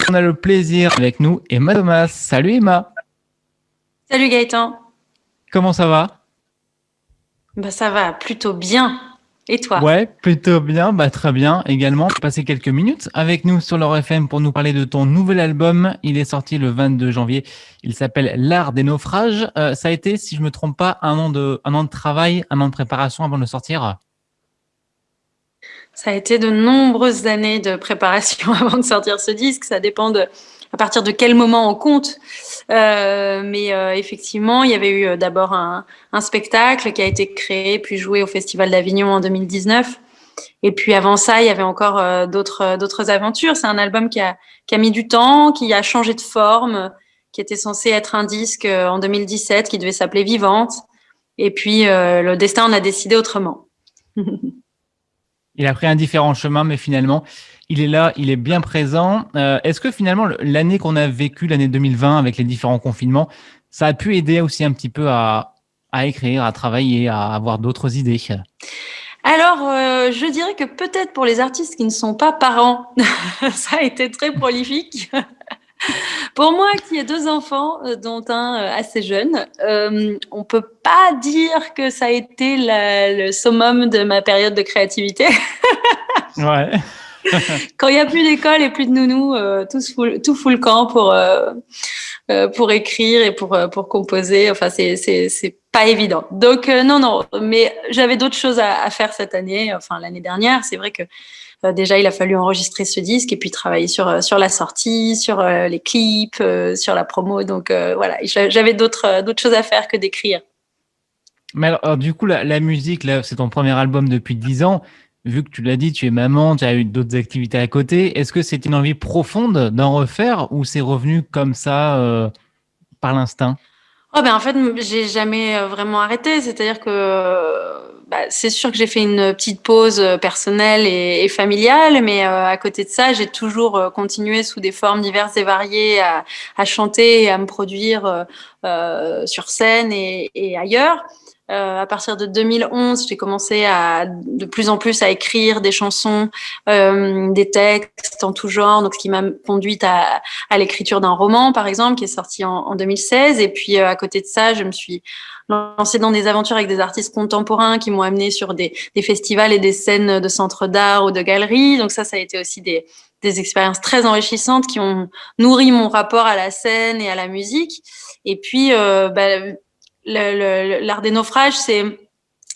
On a le plaisir avec nous, Emma Thomas. Salut Emma, Salut Gaëtan. comment ça va? Bah ça va plutôt bien. Et toi? Ouais, plutôt bien, très bien également. Passer quelques minutes avec nous sur l'Or FM pour nous parler de ton nouvel album. Il est sorti le 22 janvier. Il s'appelle L'Art des naufrages. Ça a été, si je me trompe pas, un an de travail, un an de préparation avant de le sortir. Ça a été de nombreuses années de préparation avant de sortir ce disque. Ça dépend de à partir de quel moment on compte. Mais effectivement, il y avait eu d'abord un spectacle qui a été créé puis joué au Festival d'Avignon en 2019. Et puis avant ça, il y avait encore d'autres aventures. C'est un album qui a mis du temps, qui a changé de forme, qui était censé être un disque en 2017, qui devait s'appeler Vivante. Et puis le destin en a décidé autrement. Il a pris un différent chemin, mais finalement, il est là, il est bien présent. Est-ce que finalement, l'année qu'on a vécue, l'année 2020, avec les différents confinements, ça a pu aider aussi un petit peu à écrire, à travailler, à avoir d'autres idées? Alors, je dirais que peut-être pour les artistes qui ne sont pas parents, ça a été très prolifique. Pour moi, qui ai deux enfants, dont un assez jeune, on peut pas dire que ça a été le summum de ma période de créativité. Ouais. Quand il y a plus d'école et plus de nounous, tout fout le camp pour écrire et pour composer. Enfin, c'est pas évident. Donc non, non. Mais j'avais d'autres choses à faire cette année. Enfin, l'année dernière, c'est vrai que déjà, il a fallu enregistrer ce disque et puis travailler sur la sortie, sur les clips, sur la promo. Donc voilà, j'avais d'autres choses à faire que d'écrire. Mais alors, du coup, la musique, là, c'est ton premier album depuis 10 ans. Vu que tu l'as dit, tu es maman, tu as eu d'autres activités à côté. Est-ce que c'est une envie profonde d'en refaire ou c'est revenu comme ça, par l'instinct? Oh ben en fait, j'ai jamais vraiment arrêté. C'est-à-dire que bah, c'est sûr que j'ai fait une petite pause personnelle et familiale, mais à côté de ça, j'ai toujours continué sous des formes diverses et variées à chanter et à me produire sur scène et ailleurs. À partir de 2011, j'ai commencé à de plus en plus à écrire des chansons, des textes en tout genre, donc ce qui m'a conduite à l'écriture d'un roman, par exemple, qui est sorti en 2016. Et puis, à côté de ça, je me suis lancée dans des aventures avec des artistes contemporains qui m'ont amenée sur des festivals et des scènes de centres d'art ou de galeries. Donc ça a été aussi des expériences très enrichissantes qui ont nourri mon rapport à la scène et à la musique. Et puis, l'art des naufrages, c'est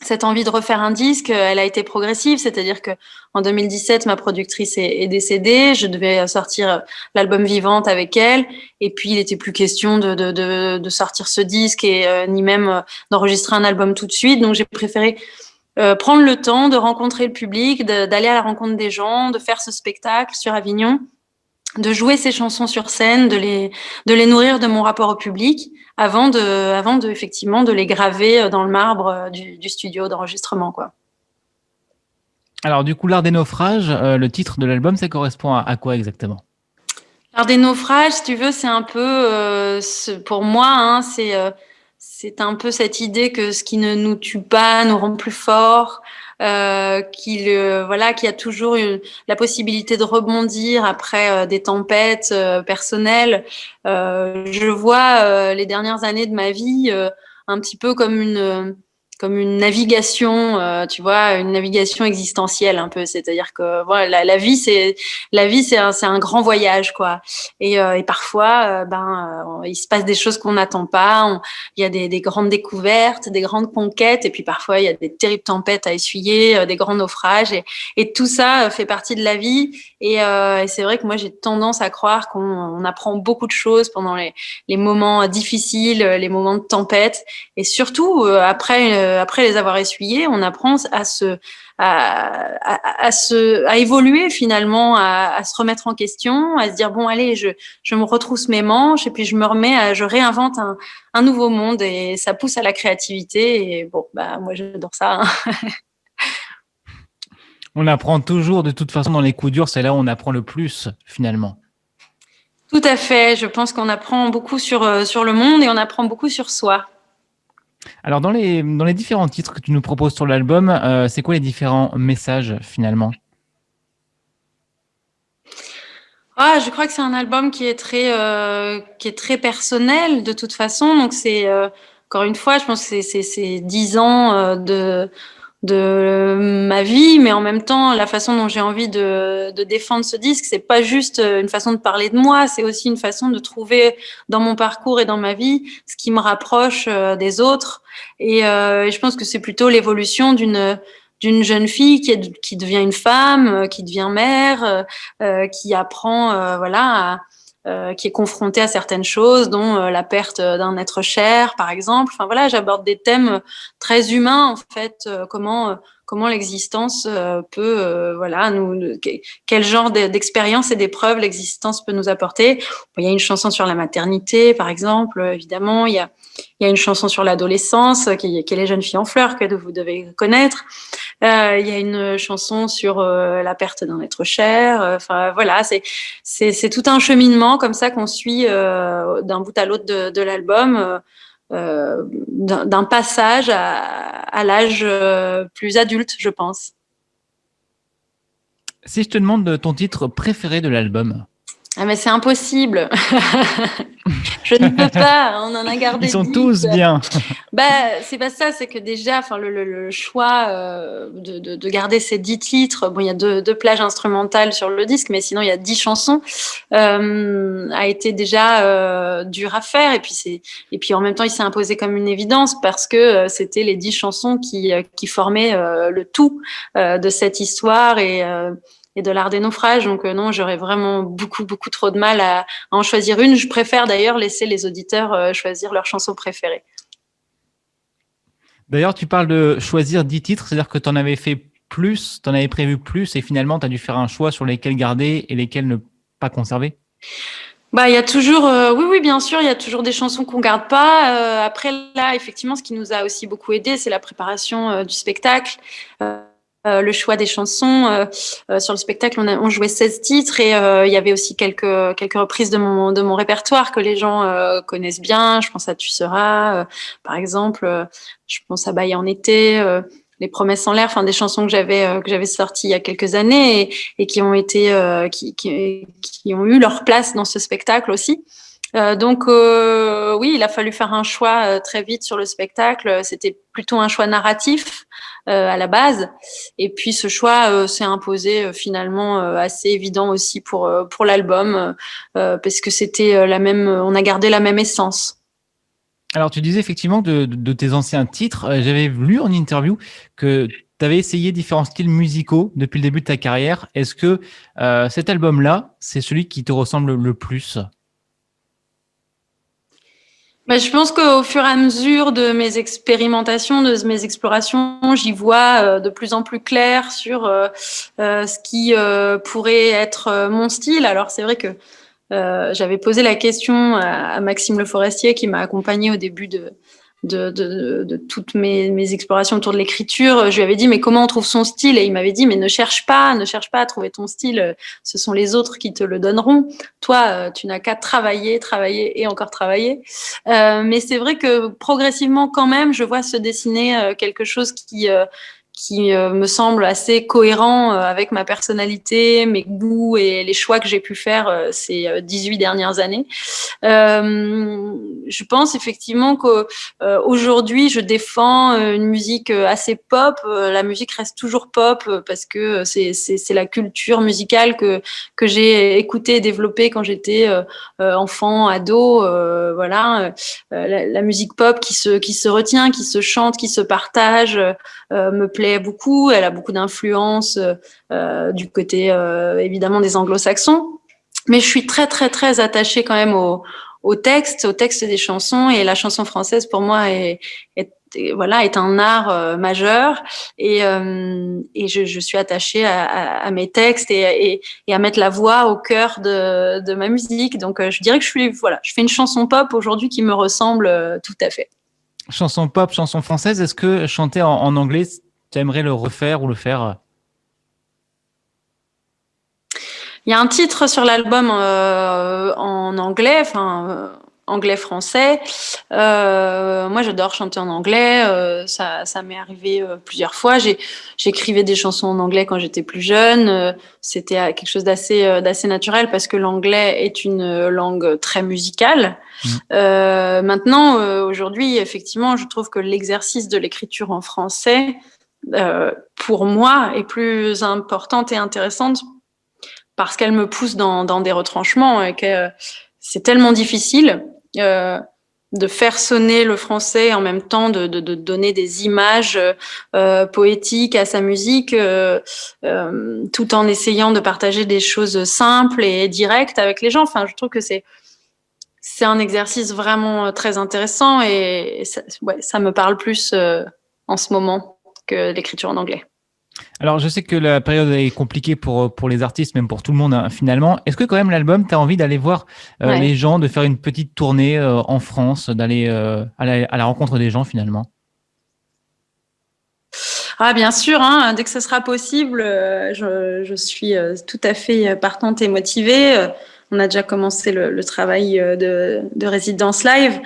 cette envie de refaire un disque, elle a été progressive, c'est-à-dire que en 2017, ma productrice est décédée, je devais sortir l'album Vivante avec elle, et puis il était plus question de sortir ce disque et ni même d'enregistrer un album tout de suite, donc j'ai préféré prendre le temps de rencontrer le public, d'aller à la rencontre des gens, de faire ce spectacle sur Avignon, de jouer ces chansons sur scène, de les nourrir de mon rapport au public avant de effectivement de les graver dans le marbre du studio d'enregistrement, quoi. Alors, du coup, L'Art des naufrages, le titre de l'album, ça correspond à quoi exactement? Alors des naufrages, si tu veux, c'est un peu, pour moi, hein, c'est un peu cette idée que ce qui ne nous tue pas nous rend plus forts, voilà, qu'il y a toujours la possibilité de rebondir après des tempêtes personnelles. Je vois les dernières années de ma vie un petit peu comme une navigation, tu vois, une navigation existentielle un peu. C'est-à-dire que voilà, la vie, c'est un grand voyage, quoi. Et parfois, il se passe des choses qu'on n'attend pas. Il y a des grandes découvertes, des grandes conquêtes, et puis parfois il y a des terribles tempêtes à essuyer, des grands naufrages, et tout ça fait partie de la vie. Et c'est vrai que moi j'ai tendance à croire qu'on apprend beaucoup de choses pendant les moments difficiles, les moments de tempête, et surtout après les avoir essuyés, on apprend à évoluer finalement, à se remettre en question, à se dire bon allez, je me retrousse mes manches et puis je réinvente un nouveau monde et ça pousse à la créativité. Et bon, bah moi j'adore ça, hein. On apprend toujours, de toute façon, dans les coups durs, c'est là où on apprend le plus, finalement. Tout à fait. Je pense qu'on apprend beaucoup sur le monde et on apprend beaucoup sur soi. Alors, dans les différents titres que tu nous proposes sur l'album, c'est quoi les différents messages, finalement? Ah, je crois que c'est un album qui est très personnel de toute façon. Donc c'est encore une fois, je pense que c'est 10 ans de ma vie, mais en même temps, la façon dont j'ai envie de défendre ce disque, c'est pas juste une façon de parler de moi, c'est aussi une façon de trouver dans mon parcours et dans ma vie ce qui me rapproche des autres. Et je pense que c'est plutôt l'évolution d'une jeune fille qui devient une femme, qui devient mère, qui apprend, voilà, qui est confrontée à certaines choses, dont la perte d'un être cher, par exemple. Enfin voilà, j'aborde des thèmes très humains en fait. Comment l'existence peut, voilà, quel genre d'expérience et d'épreuves l'existence peut nous apporter. Bon, il y a une chanson sur la maternité, par exemple, évidemment. Il y a une chanson sur l'adolescence qui est Les jeunes filles en fleurs que vous devez connaître. Il y a une chanson sur la perte d'un être cher. Enfin voilà, c'est tout un cheminement comme ça qu'on suit d'un bout à l'autre de l'album, d'un passage à l'âge plus adulte, je pense. Si je te demande ton titre préféré de l'album. Ah mais c'est impossible. Je ne peux pas. On en a Ils gardé sont 10. tous bien. Bah, c'est pas ça, c'est que déjà, enfin, le choix de garder ces 10 titres, bon, il y a deux plages instrumentales sur le disque, mais sinon, il y a 10 chansons, a été déjà dur à faire. Et puis en même temps, il s'est imposé comme une évidence parce que c'était les 10 chansons qui formaient le tout de cette histoire et de l'art des naufrages. Donc non, j'aurais vraiment beaucoup trop de mal à en choisir une. Je préfère d'ailleurs laisser les auditeurs choisir leur chanson préférée. D'ailleurs, tu parles de choisir 10 titres, c'est-à-dire que tu en avais fait plus, tu en avais prévu plus, et finalement, tu as dû faire un choix sur lesquels garder et lesquels ne pas conserver. Bah, il y a toujours, oui, bien sûr, il y a toujours des chansons qu'on garde pas. Après, là, effectivement, ce qui nous a aussi beaucoup aidé, c'est la préparation du spectacle. Euh, le choix des chansons. Sur le spectacle, on jouait 16 titres et il y avait aussi quelques reprises de mon répertoire que les gens connaissent bien. Je pense à Tu seras, par exemple. Je pense à Bailler en été, Les promesses en l'air, enfin des chansons que j'avais sorties il y a quelques années et qui ont été qui ont eu leur place dans ce spectacle aussi. Donc oui, il a fallu faire un choix très vite sur le spectacle. C'était plutôt un choix narratif à la base, et puis ce choix s'est imposé finalement assez évident aussi pour l'album parce que c'était la même, on a gardé la même essence. Alors, tu disais effectivement de tes anciens titres, j'avais lu en interview que tu avais essayé différents styles musicaux depuis le début de ta carrière. Est-ce que cet album-là, c'est celui qui te ressemble le plus? Bah, je pense qu'au fur et à mesure de mes expérimentations, de mes explorations, j'y vois de plus en plus clair sur ce qui pourrait être mon style. Alors c'est vrai que j'avais posé la question à Maxime Le Forestier qui m'a accompagné au début de toutes mes explorations autour de l'écriture. Je lui avais dit mais comment on trouve son style, et il m'avait dit mais ne cherche pas à trouver ton style, ce sont les autres qui te le donneront. Toi, tu n'as qu'à travailler et encore travailler. Mais c'est vrai que progressivement quand même, je vois se dessiner quelque chose qui me semble assez cohérent avec ma personnalité, mes goûts et les choix que j'ai pu faire ces 18 dernières années. Je pense effectivement qu'aujourd'hui, je défends une musique assez pop. La musique reste toujours pop parce que c'est la culture musicale que j'ai écoutée et développée quand j'étais enfant, ado. Voilà, la musique pop qui se retient, qui se chante, qui se partage, me plaît beaucoup. Elle a beaucoup d'influence du côté évidemment des anglo-saxons. Mais je suis très attachée quand même au texte des chansons, et la chanson française pour moi voilà, est un art majeur, et je suis attachée à mes textes et à mettre la voix au cœur de ma musique. Donc je dirais que je fais une chanson pop aujourd'hui qui me ressemble tout à fait. Chanson pop, chanson française, est-ce que chanter en anglais, tu aimerais le refaire ou le faire? Il y a un titre sur l'album en anglais, enfin anglais-français. Moi, j'adore chanter en anglais. Ça m'est arrivé plusieurs fois. J'écrivais des chansons en anglais quand j'étais plus jeune. C'était quelque chose d'assez naturel parce que l'anglais est une langue très musicale. Maintenant, aujourd'hui, effectivement, je trouve que l'exercice de l'écriture en français, pour moi, est plus importante et intéressante parce qu'elle me pousse dans des retranchements et que c'est tellement difficile de faire sonner le français en même temps de donner des images poétiques à sa musique tout en essayant de partager des choses simples et directes avec les gens. Enfin, je trouve que c'est un exercice vraiment très intéressant et ça me parle plus en ce moment que l'écriture en anglais. Alors, je sais que la période est compliquée pour les artistes, même pour tout le monde, hein, finalement. Est-ce que quand même l'album, tu as envie d'aller voir les gens, de faire une petite tournée en France, d'aller à la rencontre des gens, finalement? Ah, bien sûr, hein, dès que ce sera possible, je suis tout à fait partante et motivée. On a déjà commencé le travail de résidence live.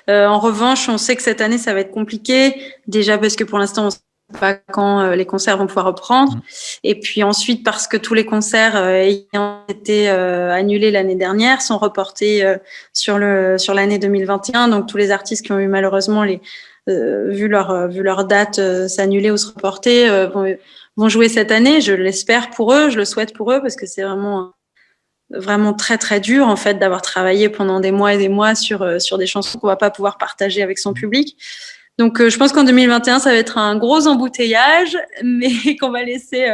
En revanche, on sait que cette année, ça va être compliqué. Déjà parce que pour l'instant, on ne sait pas quand les concerts vont pouvoir reprendre. Et puis ensuite, parce que tous les concerts ayant été annulés l'année dernière sont reportés sur l'année 2021. Donc, tous les artistes qui ont eu malheureusement vu leur date s'annuler ou se reporter vont jouer cette année. Je l'espère pour eux, je le souhaite pour eux parce que c'est vraiment très très dur en fait d'avoir travaillé pendant des mois et des mois sur des chansons qu'on va pas pouvoir partager avec son public. Donc je pense qu'en 2021 ça va être un gros embouteillage, mais qu'on va laisser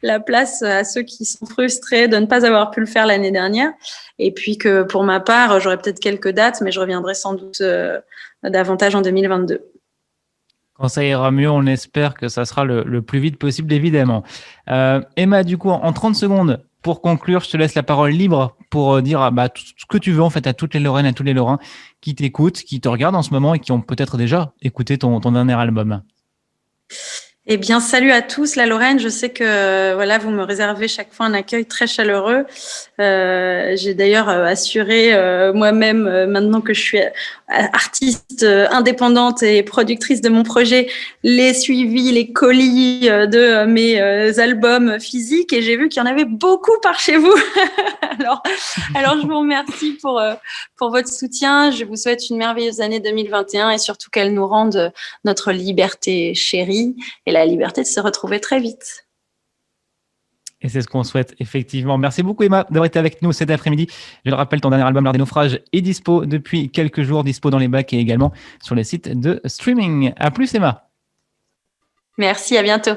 la place à ceux qui sont frustrés de ne pas avoir pu le faire l'année dernière. Et puis que pour ma part, j'aurai peut-être quelques dates, mais je reviendrai sans doute davantage en 2022. Quand ça ira mieux, on espère que ça sera le plus vite possible, évidemment. Emma, du coup, en 30 secondes, pour conclure, je te laisse la parole libre pour dire tout ce que tu veux en fait à toutes les Lorraines, à tous les Lorrains qui t'écoutent, qui te regardent en ce moment et qui ont peut-être déjà écouté ton dernier album. Eh bien, salut à tous, la Lorraine. Je sais que voilà, vous me réservez chaque fois un accueil très chaleureux. J'ai d'ailleurs assuré moi-même, maintenant que je suis artiste indépendante et productrice de mon projet, les suivis, les colis de mes albums physiques, et j'ai vu qu'il y en avait beaucoup par chez vous. alors, je vous remercie pour votre soutien. Je vous souhaite une merveilleuse année 2021 et surtout qu'elle nous rende notre liberté chérie et la liberté de se retrouver très vite. Et c'est ce qu'on souhaite, effectivement. Merci beaucoup, Emma, d'avoir été avec nous cet après-midi. Je le rappelle, ton dernier album, L'Art des naufrages, est dispo depuis quelques jours, dispo dans les bacs et également sur les sites de streaming. À plus, Emma. Merci, à bientôt.